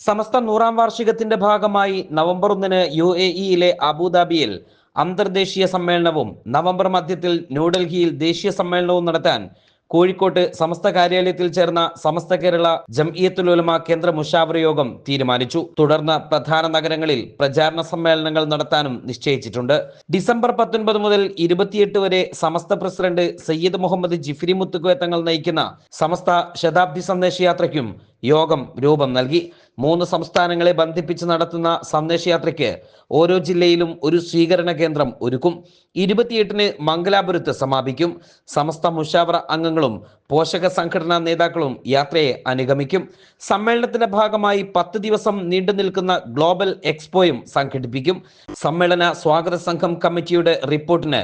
സമസ്ത 100-ാം വാർഷികത്തിന്റെ ഭാഗമായി നവംബർ 1-ന് UAE-യിലെ അബുദാബിയിൽ അന്തർദേശീയ സമ്മേളനവും നവംബർ മധ്യത്തിൽ ന്യൂഡൽഹിയിൽ ദേശീയ സമ്മേളനവും നടത്താൻ കോഴിക്കോട്ട് സമസ്ത കാര്യാലയത്തിൽ ചേർന്ന സമസ്ത കേരള ജംഇയ്യത്തുൽ ഉലമ കേന്ദ്ര മുശാവറ യോഗം തീരുമാനിച്ചു. തുടർന്ന് പ്രധാന നഗരങ്ങളിൽ പ്രചാരണ സമ്മേളനങ്ങൾ നടത്താനും നിശ്ചയിച്ചിട്ടുണ്ട്. ഡിസംബർ 19 മുതൽ 28 വരെ സമസ്ത പ്രസിഡന്റ് സയ്യിദ് മുഹമ്മദ് ജിഫ്രി മുത്തുക്കോയ തങ്ങൾ നയിക്കുന്ന സമസ്ത ശതാബ്ദി സന്ദേശയാത്രയ്ക്കും യോഗം രൂപം നൽകി. 3 സംസ്ഥാനങ്ങളെ ബന്ധിപ്പിച്ച് നടത്തുന്ന സന്ദേശയാത്രയ്ക്ക് ഓരോ ജില്ലയിലും ഒരു സ്വീകരണ കേന്ദ്രം ഒരുക്കും. 28-ന് മംഗലാപുരത്ത് സമാപിക്കും. സമസ്ത മുശാവറ അംഗങ്ങളും പോഷക സംഘടനാ നേതാക്കളും യാത്രയെ അനുഗമിക്കും. സമ്മേളനത്തിന്റെ ഭാഗമായി 10 ദിവസം നീണ്ടു നിൽക്കുന്ന ഗ്ലോബൽ എക്സ്പോയും സംഘടിപ്പിക്കും. സമ്മേളന സ്വാഗത സംഘം കമ്മിറ്റിയുടെ റിപ്പോർട്ടിന്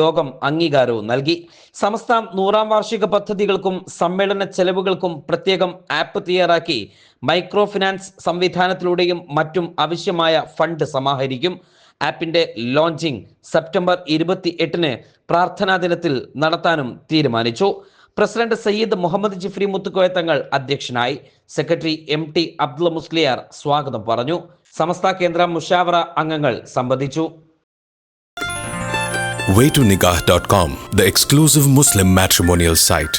യോഗം അംഗീകാരവും നൽകി. സമസ്ത 100-ാം വാർഷിക പദ്ധതികൾക്കും സമ്മേളന ചെലവുകൾക്കും പ്രത്യേകം ആപ്പ് തയ്യാറാക്കി മൈക്രോ ഫിനാൻസ് സംവിധാനത്തിലൂടെയും മറ്റും ആവശ്യമായ ഫണ്ട് സമാഹരിക്കും. ആപ്പിന്റെ ലോഞ്ചിങ് സെപ്റ്റംബർ 28-ന് പ്രാർത്ഥനാ ദിനത്തിൽ നടത്താനും തീരുമാനിച്ചു. പ്രസിഡന്റ് സയ്യിദ് മുഹമ്മദ് ജിഫ്രി മുത്തുക്കോയ തങ്ങൾ അധ്യക്ഷനായി. സെക്രട്ടറി MT അബ്ദുൽ മുസ്ലിയാർ സ്വാഗതം പറഞ്ഞു. സമസ്ത കേന്ദ്ര മുശാവറ അംഗങ്ങൾ സംബന്ധിച്ചു. Waytonikah.com, the exclusive Muslim matrimonial site.